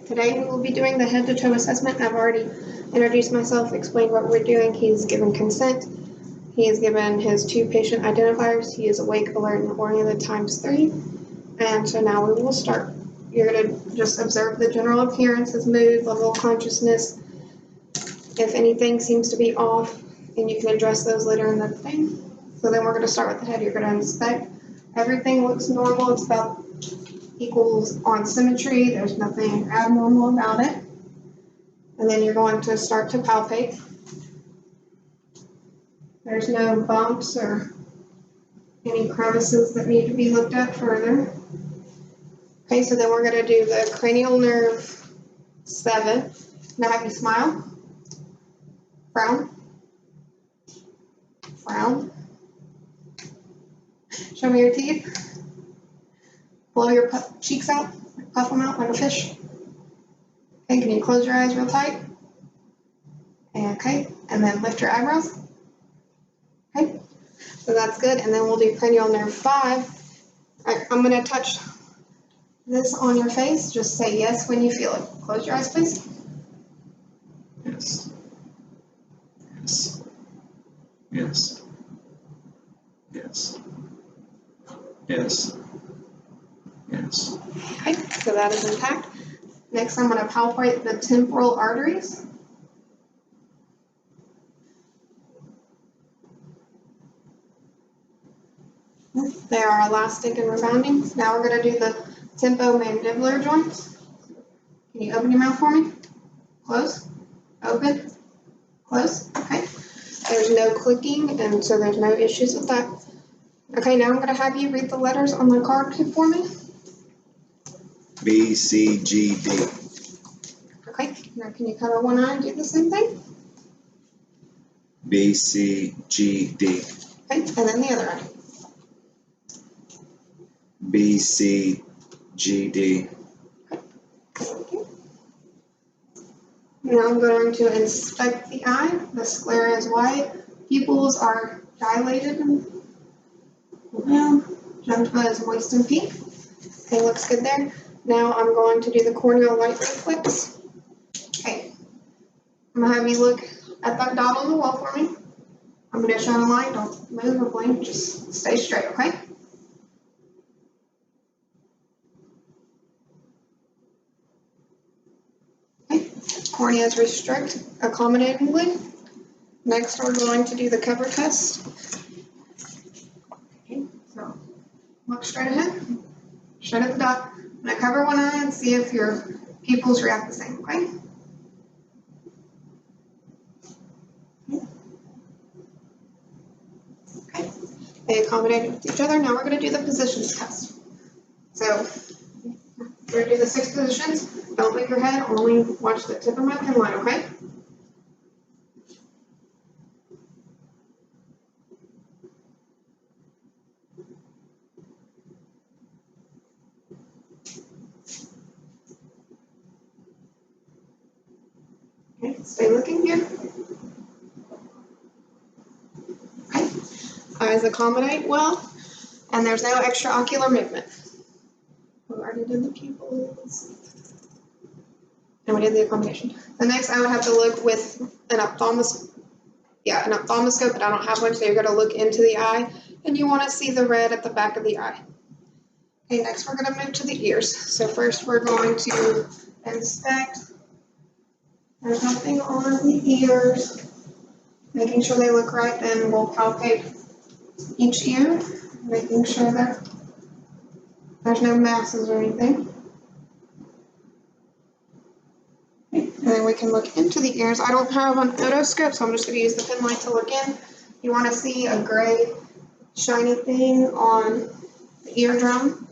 Today we will be doing the head-to-toe assessment. I've already introduced myself, explained what we're doing. He's given consent. He has given his 2 patient identifiers. He is awake, alert, and oriented ×3. And so now we will start. You're going to just observe the general appearance, his mood, level of consciousness. If anything seems to be off, and you can address those later in the thing. So then we're going to start with the head. You're going to inspect. Everything looks normal. It's about equals on symmetry. There's nothing abnormal about it. And then you're going to start to palpate. There's no bumps or any crevices that need to be looked at further. Okay, so then we're going to do the cranial nerve 7. Now have you smile. Frown. Frown. Show me your teeth. Blow your cheeks out, puff them out like a fish. Okay, can you close your eyes real tight? Okay, and then lift your eyebrows. Okay, so that's good. And then we'll do cranial nerve 5. All right, I'm going to touch this on your face. Just say yes when you feel it. Close your eyes, please. Yes. Yes. Yes. Yes. Yes. Yes. Okay, so that is intact. Next, I'm going to palpate the temporal arteries. They are elastic and rebounding. Now we're going to do the temporomandibular joints. Can you open your mouth for me? Close. Open. Close. Okay. There's no clicking, and so there's no issues with that. Okay, now I'm going to have you read the letters on the card for me. B, C, G, D. Okay, now can you cover one eye and do the same thing? B, C, G, D. Okay, and then the other eye. B, C, G, D. Thank you. Now I'm going to inspect the eye. The sclera is white. Pupils are dilated. Gingiva is moist and pink. Okay, looks good there. Now I'm going to do the corneal light reflex. Okay, I'm going to have you look at that dot on the wall for me. I'm going to shine a light. Don't move or blink. Just stay straight, okay? Okay, cornea is restrict accommodatingly. Next, we're going to do the cover test. Okay, so look straight ahead. Straight at the dot. I'm going to cover one eye and see if your pupils react the same, okay? Okay, they accommodate with each other. Now we're going to do the positions test. So we're going to do the 6 positions. Don't move your head, only watch the tip of my pen line, okay? Okay, stay looking here. Okay, eyes accommodate well, and there's no extraocular movement. We already did the pupils, and we did the accommodation. The next, I would have to look with an ophthalmoscope, but I don't have one, so you're going to look into the eye, and you want to see the red at the back of the eye. Okay, next we're going to move to the ears. So first we're going to inspect. There's nothing on the ears. Making sure they look right, then we'll palpate each ear, making sure that there's no masses or anything. Okay, and then we can look into the ears. I don't have an otoscope, so I'm just going to use the pen light to look in. You want to see a gray, shiny thing on the eardrum.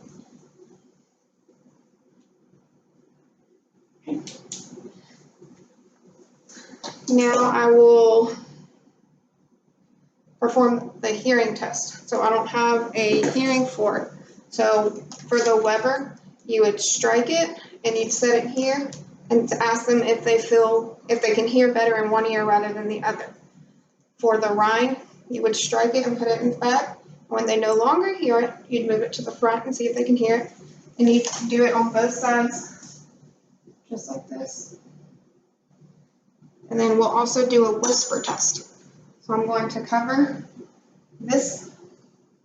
Okay. Now I will perform the hearing test. So I don't have a hearing fork. So for the Weber, you would strike it and you'd set it here and to ask them if they can hear better in one ear rather than the other. For the Rhine, you would strike it and put it in the back. When they no longer hear it, you'd move it to the front and see if they can hear it. And you do it on both sides. just like this. And then we'll also do a whisper test. So I'm going to cover this,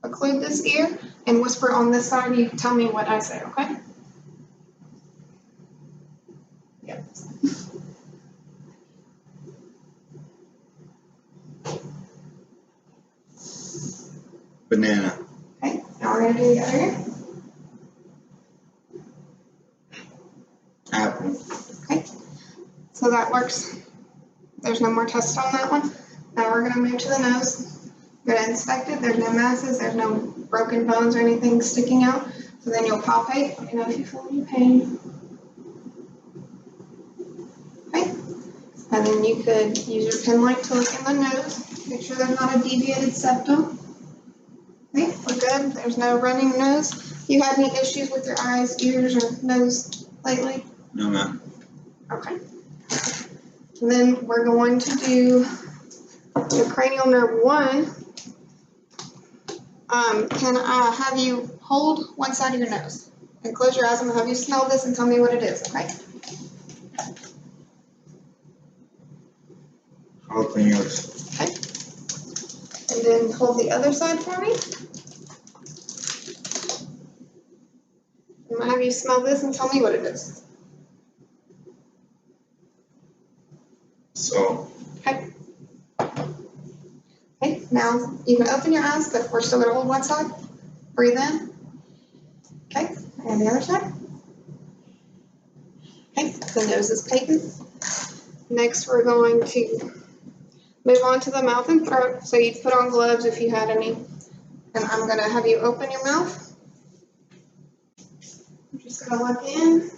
occlude this ear, and whisper on this side. You tell me what I say, okay? Yep. Banana. Okay, now we're gonna do the other ear. Apple. Okay, so that works. There's no more tests on that one. Now we're gonna move to the nose. We're gonna inspect it. There's no masses, there's no broken bones or anything sticking out. So then you'll palpate. Let me know if you feel any pain. Okay, and then you could use your pen light to look in the nose. Make sure there's not a deviated septum. Okay, we're good. There's no running nose. You had any issues with your eyes, ears, or nose lately? No, ma'am. Okay. And then we're going to do the cranial nerve 1. Can I have you hold one side of your nose and close your eyes? I'm gonna have you smell this and tell me what it is, okay? Open yours. Okay. And then hold the other side for me. I'm gonna have you smell this and tell me what it is. Salt. Okay. Okay, now you can open your eyes, but we're still gonna hold one side. Breathe in. Okay, and the other side. Okay, the nose is patent. Next, we're going to move on to the mouth and throat. So you'd put on gloves if you had any. And I'm gonna have you open your mouth. I'm just gonna look in.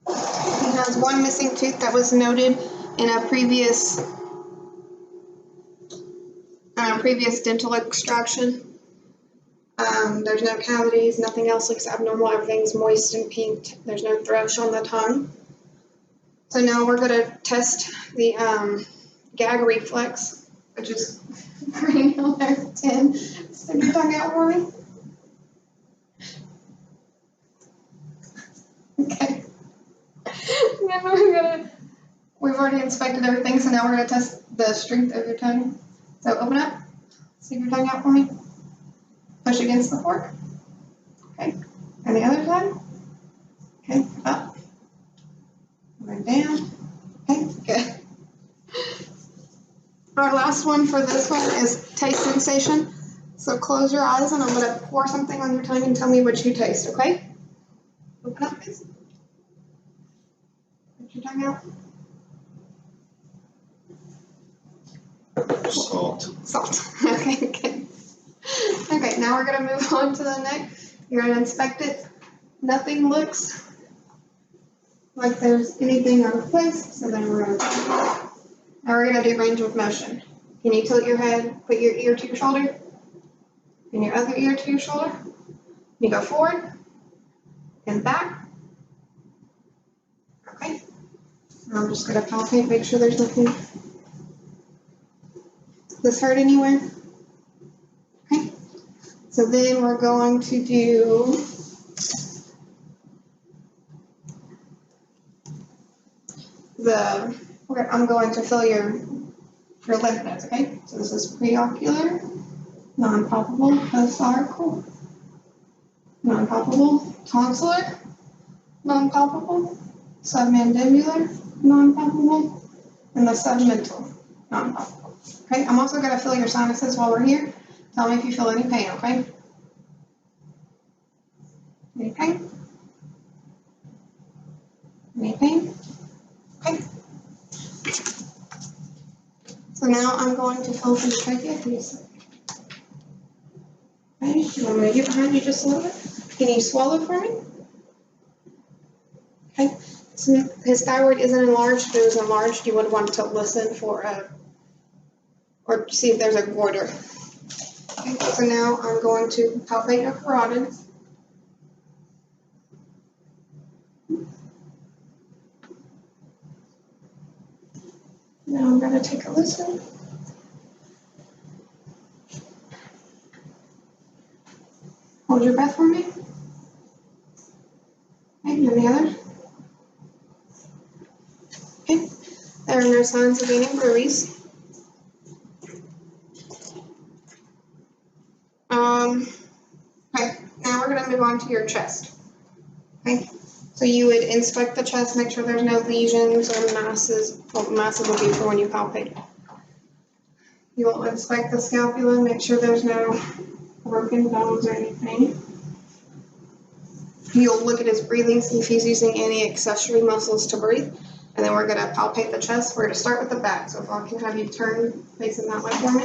He has one missing tooth that was noted in a previous dental extraction. There's no cavities, nothing else looks abnormal, everything's moist and pink. There's no thrush on the tongue. So now we're gonna test the gag reflex, which is cranial nerve 10. Stick your tongue out for me. Okay. Now we've already inspected everything, so now we're gonna test the strength of your tongue. So open up, stick your tongue out for me. Push against the fork. Okay. And the other side. Okay, up. And then down. Okay, good. Our last one for this one is taste sensation. So close your eyes and I'm gonna pour something on your tongue and tell me what you taste, okay? Open up, please. Put your tongue out. Salt. Salt. Okay, good. Okay, now we're gonna move on to the neck. You're gonna inspect it. Nothing looks like there's anything out of place, so then we're gonna now we're gonna do range of motion. Can you tilt your head, put your ear to your shoulder, and your other ear to your shoulder? You go forward and back. Okay. I'm just gonna palpate, make sure there's nothing. This hurt anywhere? Okay. So then we're going to do I'm going to fill your lymph nodes, okay? So this is preocular, non-palpable, post-auricle, non-palpable, tonsillar, non-palpable, submandibular, non-palpable, and the submental, non-palpable. Okay, I'm also gonna fill your sinuses while we're here. Tell me if you feel any pain, okay? Any pain? Any pain? Okay. So now I'm going to fill for your trachea. Can you see? Okay, you want me to get behind you just a little bit? Can you swallow for me? Okay. So his thyroid isn't enlarged. If it was enlarged, you would want to listen for or see if there's a goiter. Okay, so now I'm going to palpate your carotid. Now I'm going to take a listen. Hold your breath for me. Any others? Okay, there are no signs of any bruise. Okay, now we're gonna move on to your chest. Okay, so you would inspect the chest, make sure there's no lesions or masses. Well, masses will be for when you palpate. You'll inspect the scapula, make sure there's no broken bones or anything. You'll look at his breathing, see if he's using any accessory muscles to breathe. And then we're gonna palpate the chest. We're gonna start with the back. So if I can have you turn facing that way for me.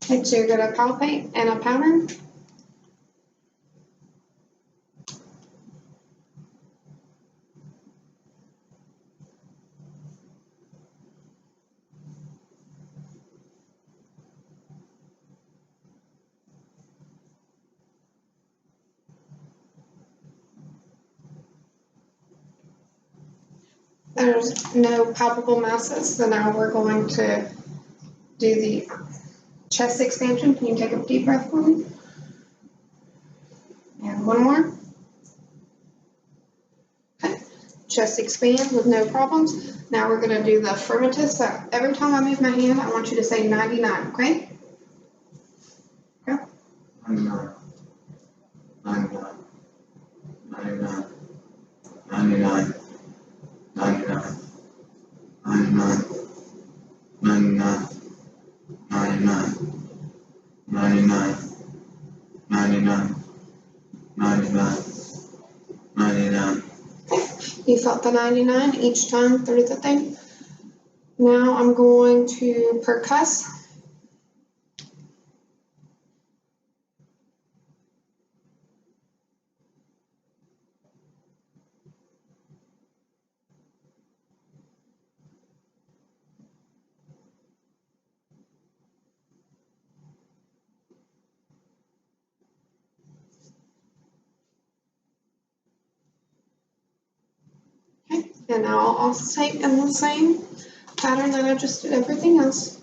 Okay, so you're gonna palpate and a pattern. There's no palpable masses, so now we're going to do the chest expansion. Can you take a deep breath for me? And one more. Okay. Chest expands with no problems. Now we're going to do the affirmative. So every time I move my hand, I want you to say 99, okay? Go. 99, 99, 99, 99, 99, 99, 99, 99, 99, 99, 99, 99. You felt the 99 each time through the thing. Now I'm going to percuss. Okay, and now I'll also take in the same pattern that I just did everything else.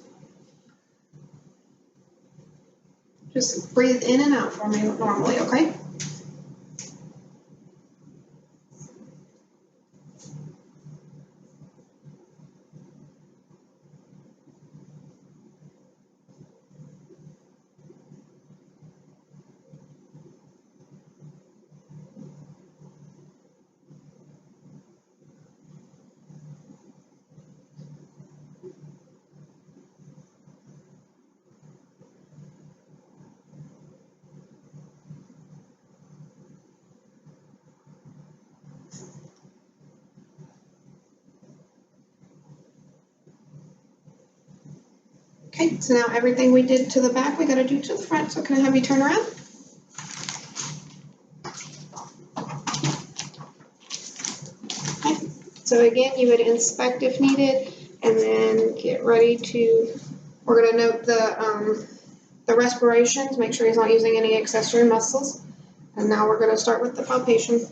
Just breathe in and out for me normally, okay? Okay, so now everything we did to the back, we gotta do to the front. So can I have you turn around? Okay, so again, you would inspect if needed, and then get ready to, we're gonna note the respirations, make sure he's not using any accessory muscles. And now we're gonna start with the palpation.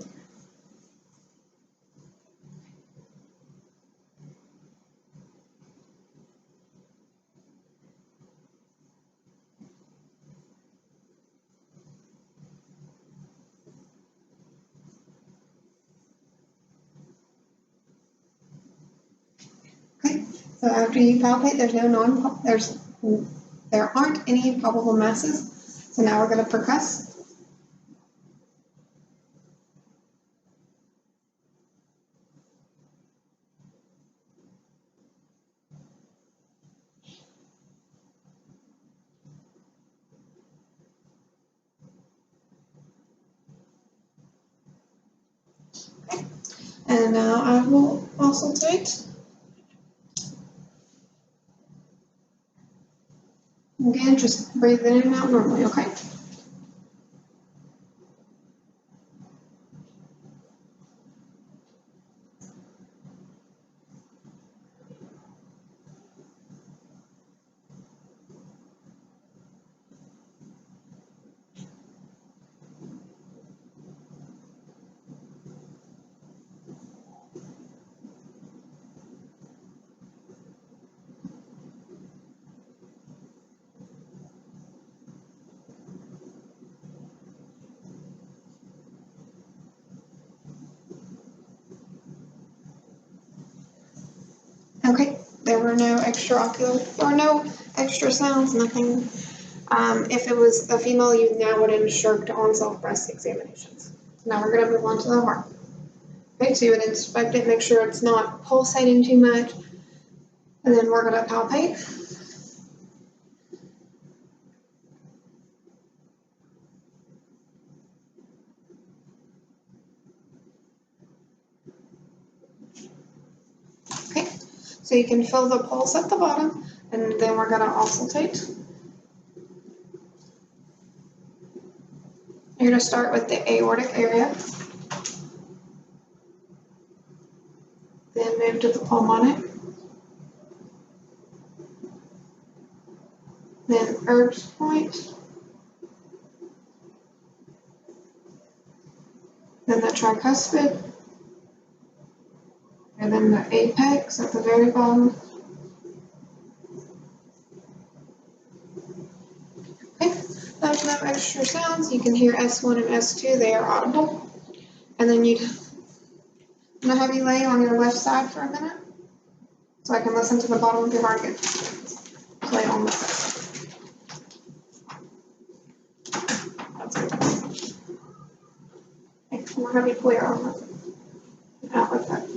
Okay, so after you palpate, there aren't any palpable masses. So now we're gonna percuss. Okay, and now I will also take. Again, just breathe in and out normally, okay? Okay, there were no extra sounds, nothing. If it was a female, you now would instruct on-self breast examinations. Now we're gonna move on to the heart. Okay, so you would inspect it, make sure it's not pulsating too much, and then we're gonna palpate. Okay, so you can feel the pulse at the bottom, and then we're gonna auscultate. You're gonna start with the aortic area, then move to the pulmonic, then Erb's point, then the tricuspid, and then the apex at the very bottom. Okay, there's no extra sounds. You can hear S1 and S2, they are audible. And then I'm gonna have you lay on your left side for a minute so I can listen to the bottom of your heart again. So lay on the side. That's good. Okay, I'm gonna have you pull your arm up and out like that.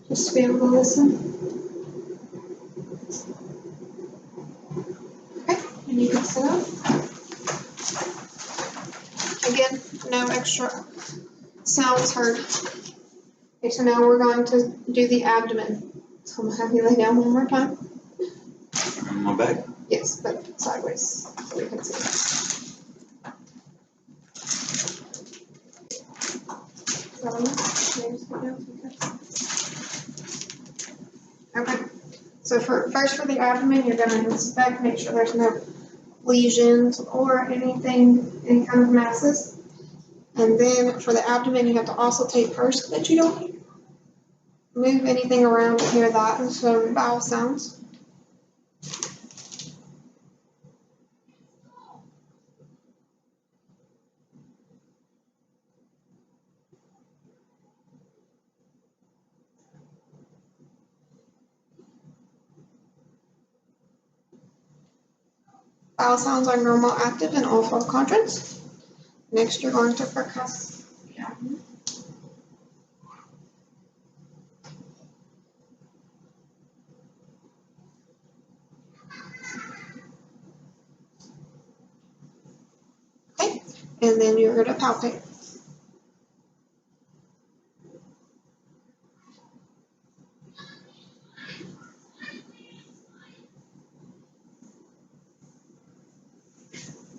Just to be able to listen. Okay, and you can sit up. Again, no extra sounds heard. Okay, so now we're going to do the abdomen. So I'm gonna have you lay down one more time. On my back. Yes, but sideways so we can see. Okay, so first for the abdomen, you're gonna inspect, make sure there's no lesions or anything, any kind of masses. And then for the abdomen, you have to auscultate first, that you don't move anything around to hear that and some bowel sounds. Bowel sounds are normal, active, and all 4 quadrants. Next, you're going to percuss the abdomen. Okay, and then you're going to palpate.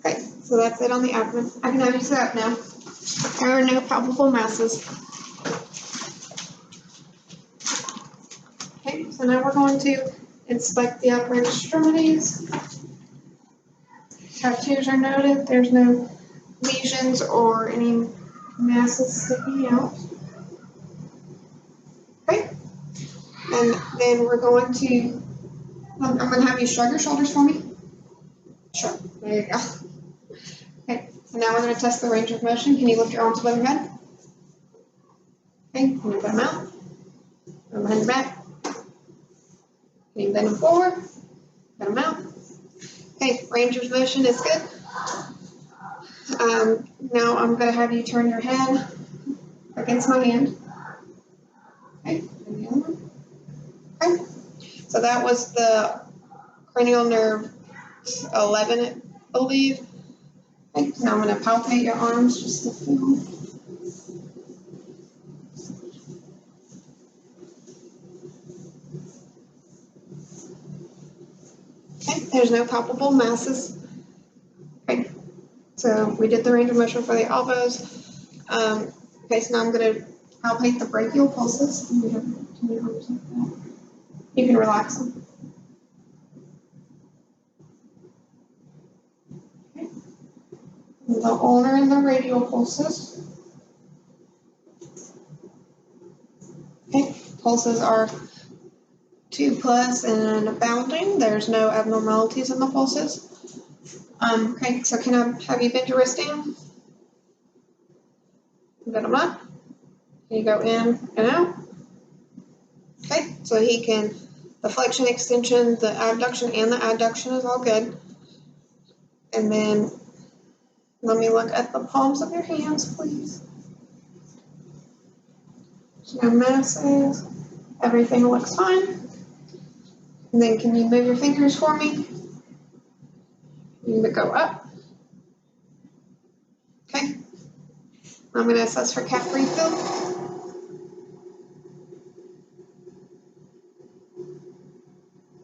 Okay, so that's it on the abdomen. I can have you sit up now. There are no palpable masses. Okay, so now we're going to inspect the upper extremities. Tattoos are noted. There's no lesions or any masses sticking out. Okay, and then we're going to, I'm going to have you shrug your shoulders for me. Sure, there you go. Okay, so now we're going to test the range of motion. Can you lift your arms above your head? Okay, can you put them out? Put them behind your back. Can you bend them forward? Put them out. Okay, range of motion is good. Now I'm going to have you turn your head against my hand. Okay, and the other one. Okay, so that was the cranial nerve 11, I believe. Okay, so now I'm going to palpate your arms just to feel. Okay, there's no palpable masses. Okay, so we did the range of motion for the elbows. Okay, so now I'm going to palpate the brachial pulses. You can relax them. Okay. The ulnar and the radial pulses. Okay, pulses are 2+ and bounding. There's no abnormalities in the pulses. Okay, so can I have you bend your wrist down? Bend them up. Can you go in and out? So he can, the flexion, extension, the abduction, and the adduction is all good. And then let me look at the palms of your hands, please. No masses. Everything looks fine. And then can you move your fingers for me? You can go up. Okay. I'm going to assess for cap refill.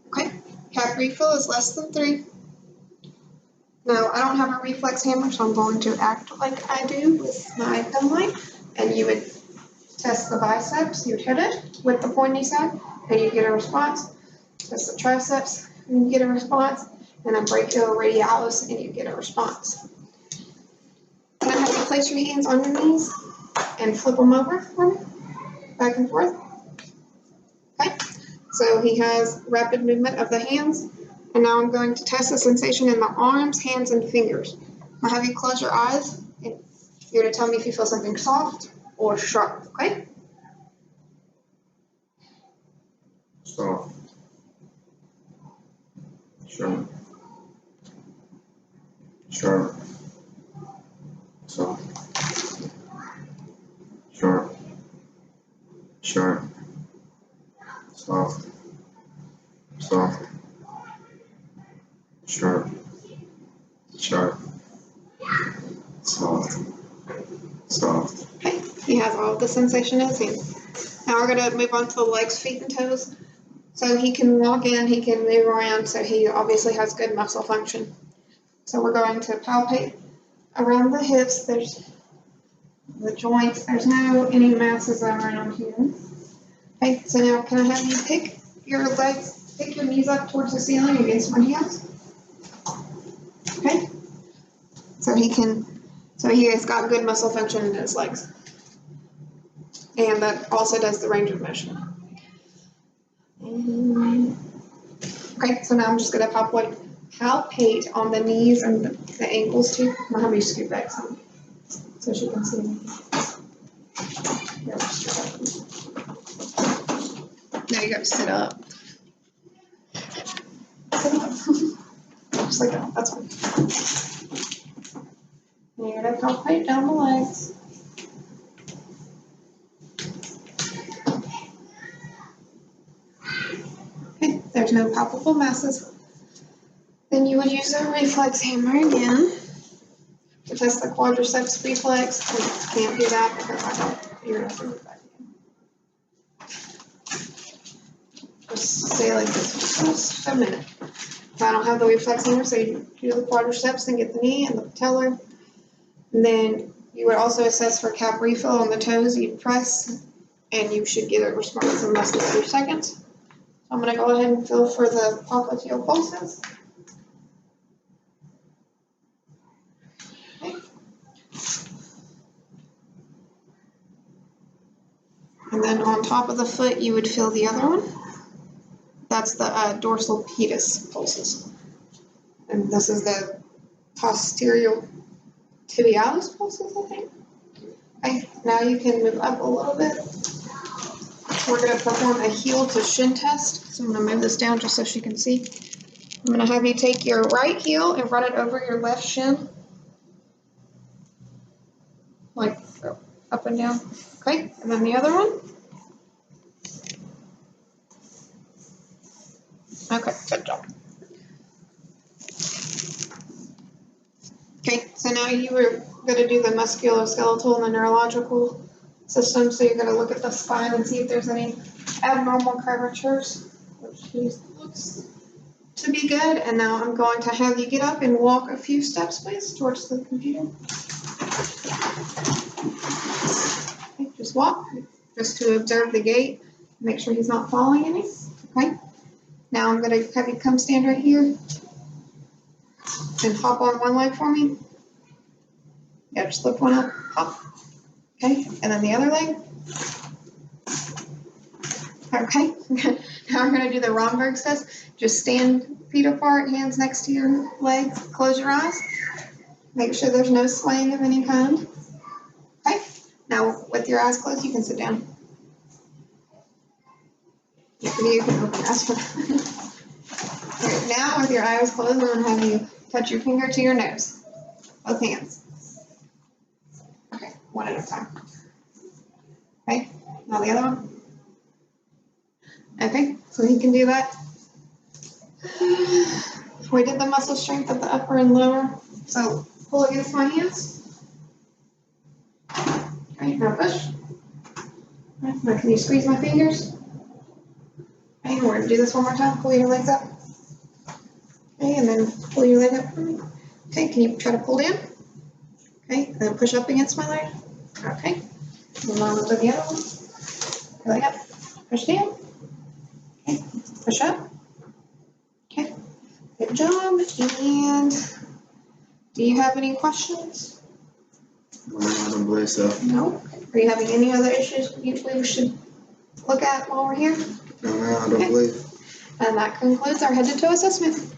Okay. Cap refill is less than 3. Now, I don't have a reflex hammer, so I'm going to act like I do with my pen light. And you would test the biceps, you'd hit it with the pointy side, and you get a response. Test the triceps, and you get a response. And then brachioradialis, and you get a response. Can I have you place your hands on your knees and flip them over for me? Back and forth. Okay. So he has rapid movement of the hands. And now I'm going to test the sensation in the arms, hands, and fingers. I'll have you close your eyes, and you're going to tell me if you feel something soft or sharp, okay? Soft. Sharp. Sharp. Soft. Sharp. Sharp. Soft. Soft. Sharp. Sharp. Soft. Soft. Okay, he has all of the sensation in his hands. Now we're going to move on to the legs, feet, and toes. So he can walk in, he can move around, so he obviously has good muscle function. So we're going to palpate around the hips. There's the joints. There's no any masses around here. Okay, so now can I have you pick your legs, pick your knees up towards the ceiling against my hands? Okay. So he has got good muscle function in his legs. And that also does the range of motion. Okay, so now I'm just going to palpate on the knees and the ankles too. I'm going to have you scoot back some so she can see me. Now you got to sit up. Sit up. Just like that, that's fine. You're going to palpate down the legs. Okay, there's no palpable masses. Then you would use a reflex hammer again to test the quadriceps reflex. You can't do that because I don't. You're going to have to move back again. Just stay like this for just a minute. If I don't have the reflex hammer, so you do the quadriceps and get the knee and the patellar. And then you would also assess for cap refill on the toes. You'd press, and you should get a response in less than 3 seconds. So I'm going to go ahead and feel for the popliteal pulses. Okay. And then on top of the foot, you would feel the other one. That's the dorsal pedis pulses. And this is the posterior tibialis pulses, I think. Okay, now you can move up a little bit. We're going to perform a heel to shin test. So I'm going to move this down just so she can see. I'm going to have you take your right heel and run it over your left shin. Like up and down. Okay, and then the other one. Okay, good job. Okay, so now you were going to do the musculoskeletal and the neurological system. So you're going to look at the spine and see if there's any abnormal curvatures, which looks to be good. And now I'm going to have you get up and walk a few steps, please, towards the computer. Okay, just walk, just to observe the gait. Make sure he's not falling any. Okay. Now I'm going to have you come stand right here and hop on one leg for me. Yeah, just lift one up, hop. Okay, and then the other leg. Okay, now we're going to do the Romberg's test. Just stand feet apart, hands next to your legs, close your eyes. Make sure there's no swaying of any kind. Okay, now with your eyes closed, you can sit down. You can open that's fine. Okay, now with your eyes closed, I'm gonna have you touch your finger to your nose. Both hands. Okay, one at a time. Okay, now the other one. Okay, so he can do that. We did the muscle strength of the upper and lower. So pull against my hands. Okay, now push. Okay, now can you squeeze my fingers? Okay, we're gonna do this one more time. Pull your legs up. Okay, and then pull your leg up for me. Okay, can you try to pull down? Okay, and then push up against my leg. Okay, move on to the other one. Your leg up, push down. Okay, push up. Okay, good job. And do you have any questions? No, I don't believe so. No? Are you having any other issues we should look at while we're here? No, I don't believe. And that concludes our head to toe assessment.